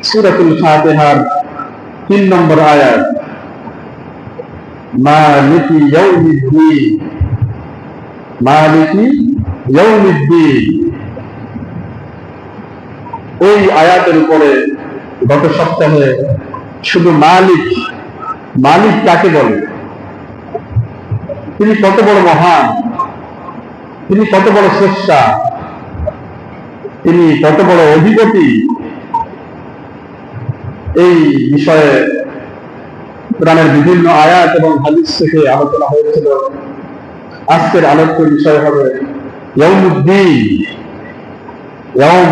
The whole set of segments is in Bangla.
সূরাতুল ফাতিহার 3 নম্বর আয়াত, মালিকি ইয়াউমিদ্দিন, মালিকি ইয়াউমিদ্দিন। এই আয়াতের উপরে গত সপ্তাহে শুধু মালিক, মালিক কাকে বলে, তিনি কত বড় মহান, তিনি কত বড় স্রষ্টা, তিনি কত বড় অধিপতি, এই বিষয়ে কোরআনের বিভিন্ন আয়াত এবং হাদিস থেকে আলোচনা হয়েছিল। আজকের আলোচ্য বিষয় হবে ইয়াউমুদ্দিন। ইয়াউম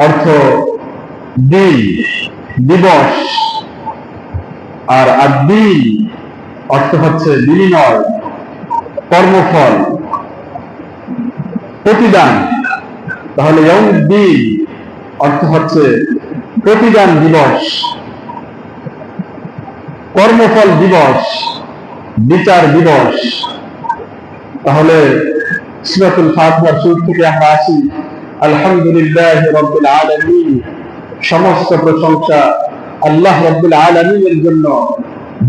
অর্থ দিন, দিবস, আর আদ-দ্বীন অর্থ হচ্ছে বিনিময়, কর্মফল, প্রতিদান। তাহলে ইয়াউমুদ্দিন অর্থ হচ্ছে প্রতিদান দিবস, কর্মফল দিবস, বিচার দিবস। তাহলে সূরাতুল ফাতিহার শুরু থেকে আমরা আসি, আলহামদুলিল্লাহি রাব্বিল আলামিন, সমস্ত প্রশংসা আল্লাহ রাব্বুল আলামিনের জন্য,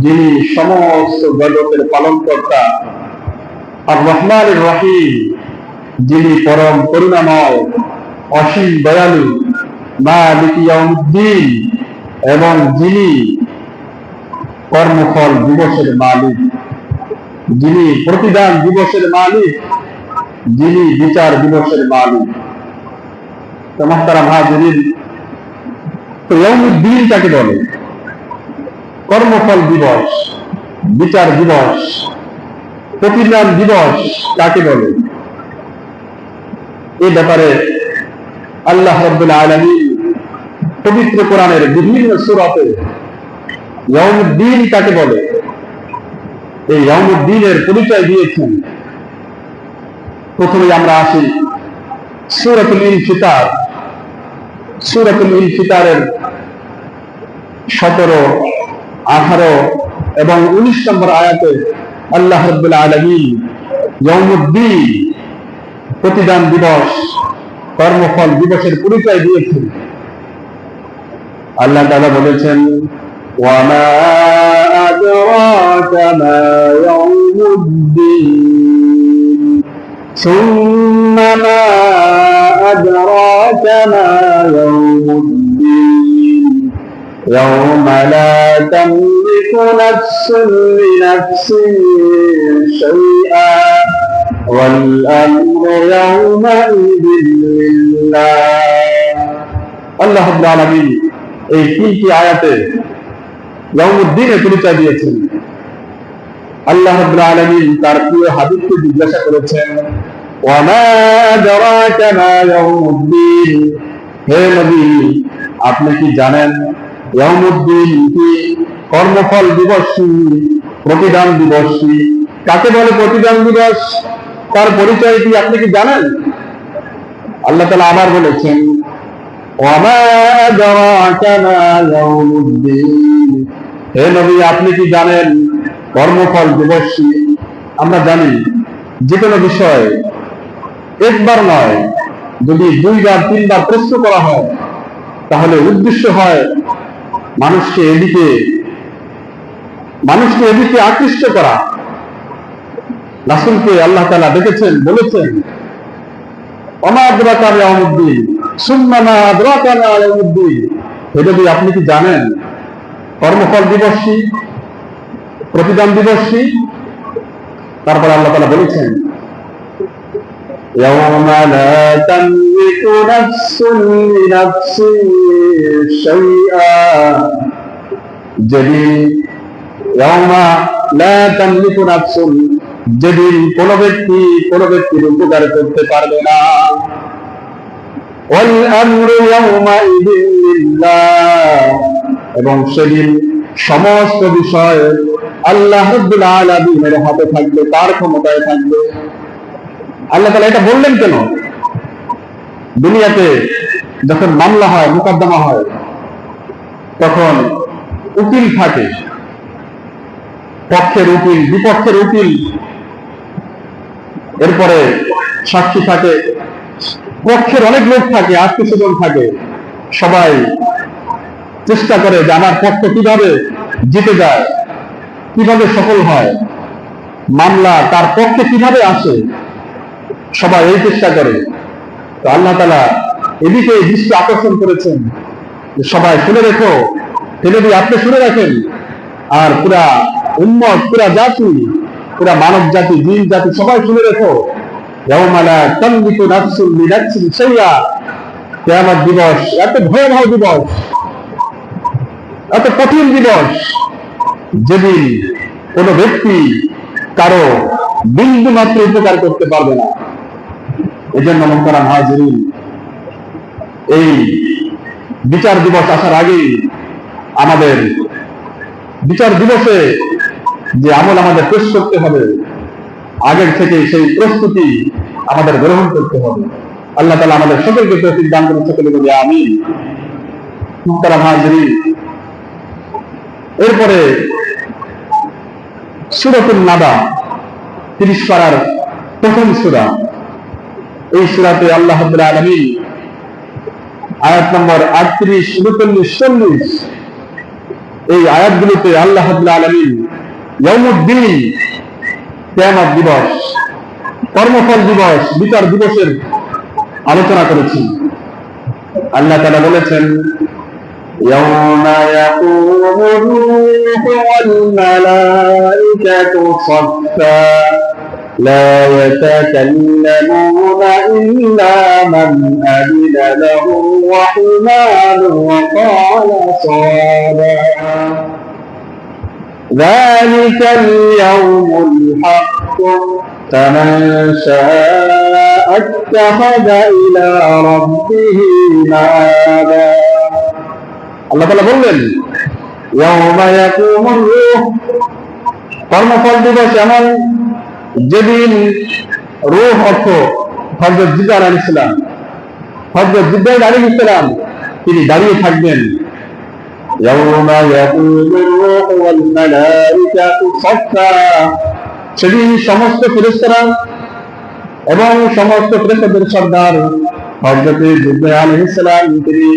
যিনি সমস্ত জগতের পালনকর্তা। আর রহমানির রহিম, যিনি পরম করুণাময়, অসীম দয়ালু। মালিকি ইয়াউমিদ্দিন, এবং যিনি কর্মফল দিবসের মালিক, যিনি প্রতিদান দিবসের মালিক, যিনি বিচার দিবসের মালিক। মুহতারাম হাজিরিন, তো ইয়াউমুদ্দিন কাকে বলে? কর্মফল দিবস, বিচার দিবস, প্রতিদান দিবস কাকে বলে? এই ব্যাপারে আল্লাহ রাব্বুল আলামিন পবিত্র কোরআনের বিভিন্ন সূরাতে ইয়াউমুদ্দিন কাকে বলে, এই ইয়াউমুদ্দিনের পরিচয় দিয়েছেন। প্রথমে আমরা আসি সূরাতুল ইনফিতার। সূরাতুল ইনফিতারের 17, 18 এবং 19 নম্বর আয়াতে আল্লাহ রাব্বুল আলামিন ইয়াউমুদ্দিন, প্রতিদান দিবস, কর্মফল দিবসের পরিচয় দিয়েছেন। আল্লাহ তাআলা বলেছেন, ওয়ামা আদরাকা মা ইয়াউমুদ্দিন, সুম্মা মা আদরাকা মা ইয়াউমুদ্দিন, ইয়াওমা লা তামলিকু নাফসুন লিনাফসিন শাইআ ওয়াল আমরু ইয়াওমাইযিন লিল্লাহ। আল্লাহ রাব্বুল আলামিন এই 3টি আয়াতে ইয়াউমুদ্দিনের পরিচয় দিয়েছেন। আল্লাহ রাব্বুল আলামিন তার প্রিয় হাবিবকে জিজ্ঞাসা করেছেন, ওয়ামা আদরাকা মা ইয়াউমুদ্দিন, হে নবী আপনি কি জানেন ইয়াউমুদ্দিন কি? কর্মফল দিবস কি? প্রতিদান দিবস কি? কাকে বলে প্রতিদান দিবস? তার পরিচয় কি আপনি কি জানেন? আল্লাহ তাআলা আবার বলেছেন, ওয়ামা আদরাকা মা ইয়াউমুদ্দিন, হে নবী আপনি কি জানেন কর্মফল দিবস কি? আমরা জানি যে কোনো বিষয় একবার নয়, যদি 2 বার 3 বার প্রশ্ন করা হয় তাহলে উদ্দেশ্য হয় মানুষকে এদিকে আকৃষ্ট করা। রাসূলকে আল্লাহ তাআলা দেখেছেন, বলেছেন, ওমা আদরাকা মা ইয়াউমুদ্দিন, সুম্মা মা আদরাকা মা ইয়াউমুদ্দিন, হে নবী আপনি কি জানেন কর্মফল দিবস কি? প্রতিদান দিবস কি? তারপর আল্লাহ তাআলা বলেছেন, ইয়াওমা লা তামলিকু নাফসুন লিনাফসিন শাইআ, যেদিন, ইয়াওমা লা তামলিকু নাফসুন, যেদিন কোন ব্যক্তি কোন ব্যক্তির উপকার করতে পারবে না, ওয়াল আমরু ইয়াওমাইযিন লিল্লাহ, এবং সেদিন সমস্ত বিষয় আল্লাহ রাব্বুল আলামিনের হাতে থাকবে, তার ক্ষমতায় থাকবে। আল্লাহ তাআলা এটা বললেন কেন? দুনিয়াতে যখন মামলা হয়, মোকদ্দমা হয়, তখন উকিল থাকে, পক্ষের উকিল, বিপক্ষের উকিল, এরপরে সাক্ষী থাকে, পক্ষের অনেক লোক থাকে, আত্মীয়স্বজন থাকে, সবাই চেষ্টা করে যে আমার পক্ষ কিভাবে জিতে যায়, কিভাবে সফল হয়, মামলা তার পক্ষে কিভাবে আসে, সবাই এই চেষ্টা করে। তো আল্লাহ তাআলা এদিকে দৃষ্টি আকর্ষণ করেছেন যে সবাই শুনে রেখো, যদি আপনি শুনে রাখেন, আর পুরা উম্মত, পুরা জাতি, পুরা মানব জাতি, জিন জাতি সবাই শুনে রেখো, ইয়াউমা লা তামলিকু নাফসুন লিনাফসিন শাইআ, কিয়ামত দিবস এত ভয়াবহ দিবস, এত কঠিন দিবস, যেদিন কোন ব্যক্তি কারো বিন্দু মাত্র উপকার করতে পারবে না। এজন্য মুহতারাম হাজিরিন, এই বিচার দিবস আসার আগে আমাদের বিচার দিবসে যে আমল আমাদের পেশ করতে হবে, আগের থেকে সেই প্রস্তুতি আমাদের গ্রহণ করতে হবে। আল্লাহ তাআলা আমাদের সকলকে তৌফিক দান করুন, সকলে বলি আমিন। মুহতারাম হাজিরিন, এরপরে সূরাতুন নাবা 30 পারার প্রথম সূরা। এই সূরাতে আল্লাহ রাব্বুল আলামিন আয়াত নম্বর 38, 39, 40 এই আয়াতগুলোতে আল্লাহ রাব্বুল আলামিন ইয়াউমুদ্দিন, কিয়ামত দিবস, কর্মফল দিবস, বিচার দিবসের আলোচনা করেছেন। আল্লাহ তাআলা বলেছেন, ইয়াউমা ইয়াকুমুর রূহু ওয়াল মালাইকাতু সাফফা লা ইয়াতাকাল্লামুনা ইল্লা মান আযিনা লাহু রাহমানু ওয়া ক্বালা সাওয়াবা যালিকাল ইয়াউমুল হাক্ক ফামান শাআ আত্তাখাযা ইলা রাব্বিহি মাআবা। আল্লাহ তাআলা বললেন, ইয়াউমা ইয়াকুমুর রূহ, কর্মফল দিবস এমন যেদিন রূহ অর্থ হযরত জিবরাইল আলাইহিস সালাম, হযরত জিবরাইল আলাইহিস সালাম তিনি দাঁড়িয়ে থাকবেন। ইয়াউমা ইয়াকুমুর রূহ ওয়াল মালাইকাতু সাফফা, সেদিন সমস্ত ফেরেশতারা এবং সমস্ত ফেরেশতাদের সর্দার হযরত জিবরাইল আলাইহিস সালাম তিনি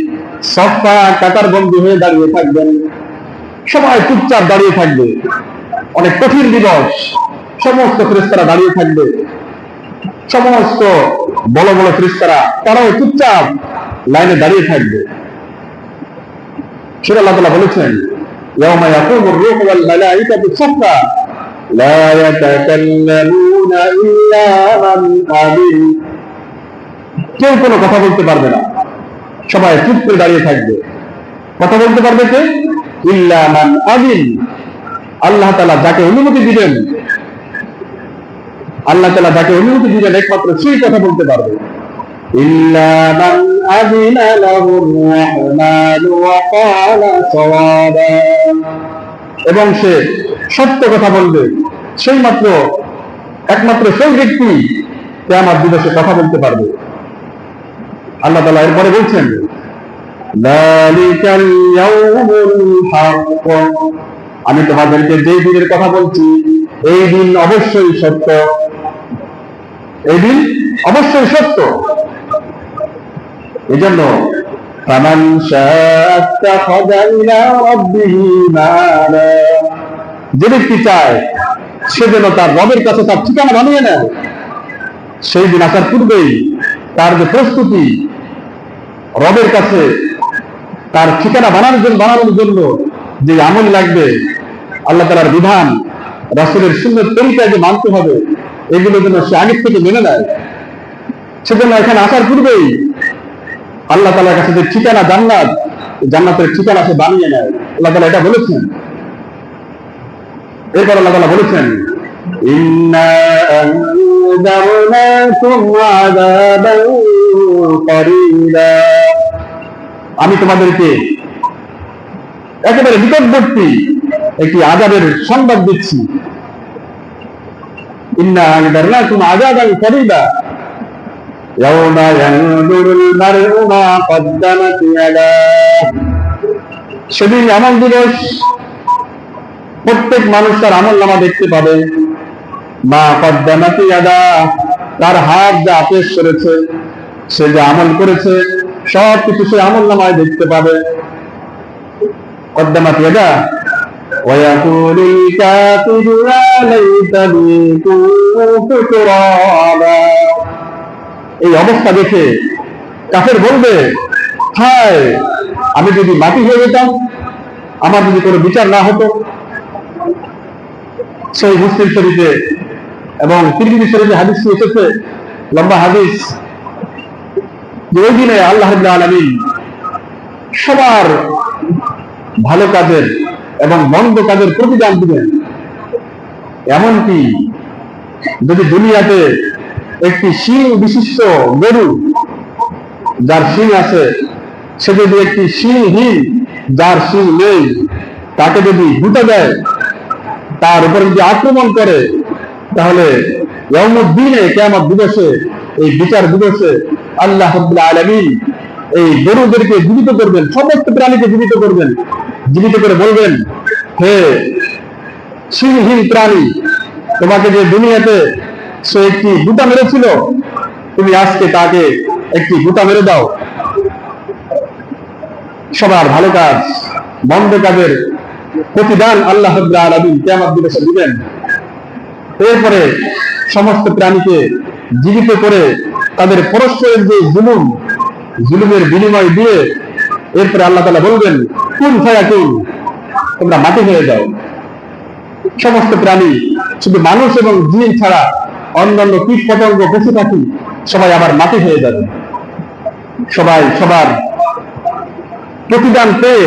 সফা কাতার বন্দী হয়ে দাঁড়িয়ে থাকবেন। সবাই চুপচাপ দাঁড়িয়ে থাকবে, অনেক কঠিন দিবস, সমস্ত ফেরেশতারা দাঁড়িয়ে থাকবে, সমস্ত বড় বড় ফেরেশতারা তারাও চুপচাপ লাইনে দাঁড়িয়ে থাকবে। সেটা আল্লাহ তাআলা বলেছেন, ইয়াউমা ইয়াকুমুর রূহু ওয়াল মালাইকাতু সাফফা লা ইয়াতাকাল্লামুনা ইল্লা মান আযিন, কেউ কোনো কথা বলতে পারবে না, সবাই চুপ করে দাঁড়িয়ে থাকবে। কথা বলতে পারবে কে? ইল্লা মান আযিন, আল্লাহ তাআলা যাকে অনুমতি দিবেন, আল্লাহ তাআলা যাকে অনুমতি দিবেন একমাত্র সেই কথা বলতে পারবে। ইল্লা মান আযিনা লাহুর রাহমানু ওয়া ক্বালা সাওয়াবা, এবং সে সত্য কথা বলবে, সেই মাত্র একমাত্র সেই ব্যক্তি কিয়ামত দিবসে কথা বলতে পারবে। আল্লাহ তাআলা এরপরে বলছেন, যালিকাল ইয়াউমুল হাক্ক, আমি তোমাদেরকে যে দিনের কথা বলছি এই দিন অবশ্যই সত্য, এই দিন অবশ্যই সত্য। এজন্য ফামান শাআ আত্তাখাযা ইলা রাব্বিহি মাআবা, যে ব্যক্তি চায় সে যেন তার রবের কাছে তার ঠিকানা বানিয়ে নেয়। সেই দিন আসার পূর্বেই তার যে প্রস্তুতি, রবের কাছে তার ঠিকানা বানানোর জন্য যে আমল লাগবে, আল্লাহ তাআলার বিধান, রাসূলের সুন্নাত তরিকা যে মানতে হবে, এগুলো যেন সে আগে থেকে মেনে নেয়। সেজন্য এখানে আসার পূর্বেই আল্লাহ তাআলার কাছে যে ঠিকানা জান্নাত, জান্নাতের ঠিকানা সে বানিয়ে নেয়। আল্লাহ তাআলা এটা বলেছেন। এরপর আল্লাহ তাআলা বলেছেন, ইন্না আনযারনাকুম আযাবান করিবা, আমি তোমাদেরকে একেবারে নিকটবর্তী একটি আযাবের সংবাদ দিচ্ছি। ইন্না আনযারনাকুম আযাবান করিবা ইয়াওমা ইয়ানজুরুল মার'উ মা কদ্দামাত ইয়াদাহ, সেদিন এমন দিবস প্রত্যেক মানুষ তার আমলনামা দেখতে পাবে। মা কদ্দামাত ইয়াদাহ, তার হাত যা পেশ করেছে, সে যে আমল করেছে সবকিছু সে আমল নামায় দেখতে পাবে। قدمت يداه ويقول الكافر يا ليتني كنت ترابا। এই অবস্থা দেখে কাফের বলবে, হায় আমি যদি মাটি হয়ে যেতাম, আমার যদি কোনো বিচার না হতো। সহিহ মুসলিম শরীফে এবং তিরমিজি শরীফে হাদিস এসেছে, লম্বা হাদিস, যে ওই দিনে আল্লাহ রাব্বুল আলামিন সবার ভালো কাজের এবং মন্দ কাজের প্রতিদান দিবেন। এমনকি যদি দুনিয়াতে একটি শিং বিশিষ্ট গরু, যার শিং আছে, সে যদি একটি শিংহীন, যার শিং নেই, তাকে যদি গুঁতা দেয়, তার উপর যদি আক্রমণ করে, তাহলে ইয়াউমুদ্দিনে, কিয়ামত দিবসে, এই বিচার দিবসে আল্লাহ রাব্বুল আলামিন এই গরুদেরকে জীবিত করবেন, সমস্ত প্রাণীকে জীবিত করবেন, জীবিত করে বলবেন, হে শিংহীন প্রাণী, তোমাকে যে দুনিয়াতে সে একটি গুঁতা মেরেছিল, তুমি আজকে তাকে একটি গুঁতা মেরে দাও। সবার ভালো কাজ মন্দ কাজের প্রতিদান আল্লাহ রাব্বুল আলামিন কিয়ামত দিবসে দিবেন। এরপরে সমস্ত প্রাণীকে জীবিত করে তাদের পরস্পরের যে জুলুমের বিনিময় দিয়ে এরপরে আল্লাহ তাআলা বলবেন, কুন ফায়াকুন, তোমরা মাটি হয়ে যাও। সমস্ত প্রাণী, শুধু মানুষ এবং জিন ছাড়া অন্যান্য কীট পতঙ্গ, পশু পাখি সবাই আবার মাটি হয়ে যাবে। সবাই সবার প্রতিদান পেয়ে,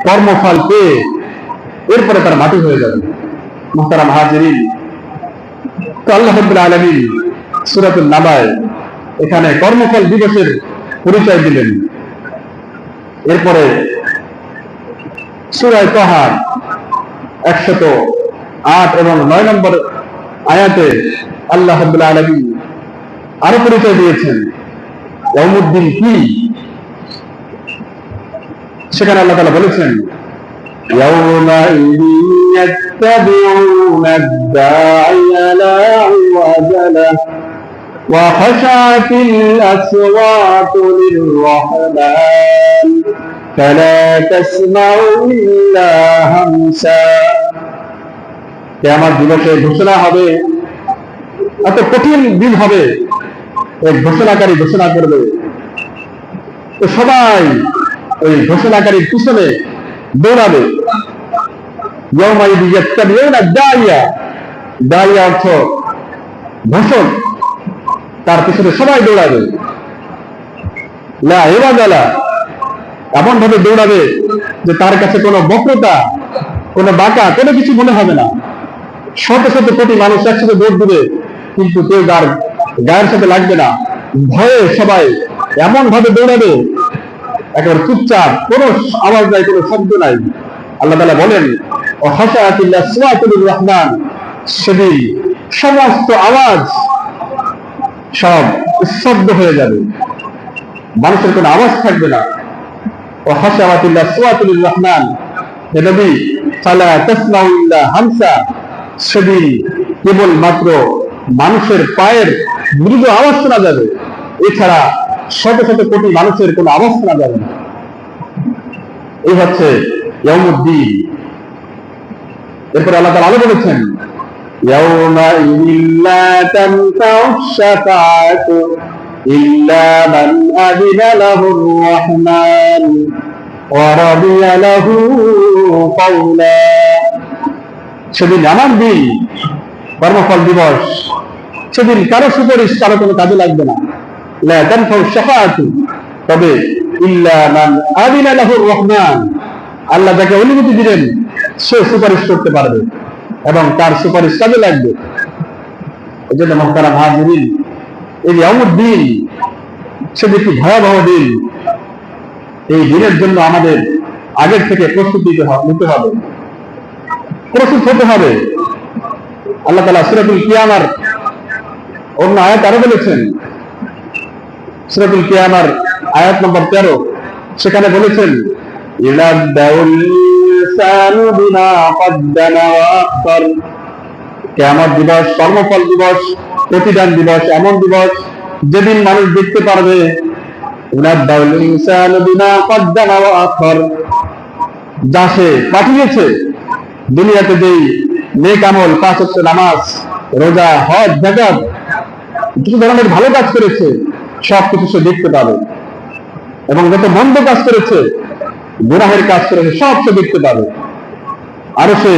কর্মফল পেয়ে এরপরে তারা মাটি হয়ে যাবে। মুহতারাম হাজিরিন, তো আল্লাহ রাব্বুল আলামিন সূরাতুন নাবায় এখানে কর্মফল দিবসের পরিচয় দিলেন। এরপরে সূরা তাহা 108 এবং 9 নম্বর আয়াতে আল্লাহ রাব্বুল আলামিন আরো পরিচয় দিয়েছেন ইয়াউমুদ্দিন কি। সেখানে আল্লাহ তাআলা বলেছেন, يومئذ يتبعون الداعي لا عوج له وخشعت الأصوات للرحمن فلا تسمع إلا همسا। কিয়ামত দিবসে ঘোষণা হবে, এত কঠিন দিন হবে, এক ঘোষণাকারী ঘোষণা করবে, তো সবাই ওই ঘোষণাকারীর পিছনে দৌড়াবে। দাইয়া অর্থ ঘোষক, তার পিছনে সবাই দৌড়াবে। লা ইওয়াজালা, এমন ভাবে দৌড়াবে যে তার কাছে কোনো বক্রতা, কোনো বাঁকা, কোনো কিছু মনে হবে না। শত শত কোটি মানুষ একসাথে দৌড় দিবে, কিন্তু কেউ গায়ের সাথে লাগবে না। ভয়ে সবাই এমন ভাবে দৌড়াবে, একেবারে চুপচাপ, কোনো আওয়াজ নাই, কোনো শব্দ নাই। আল্লাহ তাআলা বলেন, ও খাশাআতিল আসওয়াতু লির-রহমান, সেদিন সমস্ত আওয়াজ সব স্তব্ধ হয়ে যাবে, মানুষের কোনো আওয়াজ থাকবে না। ও খাশাআতিল আসওয়াতু লির-রহমান, হে নবী, ফালা তাসমাউ ইল্লা হামসা, সেদিন কেবল মাত্র মানুষের পায়ের মৃদু আওয়াজ শোনা যাবে, এছাড়া শত শত কোটি মানুষের কোনো আওয়াজ শোনা যাবে না। এই হচ্ছে ইয়াউমুদ্দিন। এরপর আল্লাহ তাআলা আলো বলেছেন, ইয়াউমাইযিন লা তানফাউশ শাফাআতু ইল্লা মান আযিনা লাহুর রাহমান ওয়া রাদিয়া লাহু কাওলা। সেদিন আমার দিন, কর্মফল দিবস, সেদিন কারো সুপারিশ কারো কোনো কাজে লাগবে না। লা তানফাউশ শাফাআতু, তবে ইল্লা মান আযিনা লাহুর রাহমান, আল্লাহ যাকে অনুমতি দিলেন সে সুপারিশ করতে পারবে এবং তার সুপারিশ কাজে লাগবে। এই জন্য মুহতারাম হাজিরিন, এই ইয়াউমুদ্দিন সেদিন একটি ভয়াবহ দিন। এই দিনের জন্য আমাদের আগের থেকে প্রস্তুতি নিতে হবে, প্রস্তুত হতে হবে। আল্লাহ তাআলা সূরাতুল কিয়ামার অন্য আয়াত আরো বলেছেন, সূরাতুল কিয়ামার আয়াত নম্বর 13, সেখানে বলেছেন, কিয়ামত দিবস কর্মফল দিবস, প্রতিদান দিবস, এমন দিবস যেদিন মানুষ দেখতে পারবে ইউনাব্বাউল ইনসানু বিমা কদ্দামা ওয়া আখর, যা সে পাঠিয়েছে দুনিয়াতে যেই নেক আমল, 5 ওয়াক্ত নামাজ, রোজা, হজ, যাকাত, কিছু ধরনের ভালো কাজ করেছে, সবকিছু সে দেখতে পাবে। এবং যত মন্দ কাজ করেছে, গুনাহের কাজ করেছে, সব সে দেখতে পাবে। আরো সে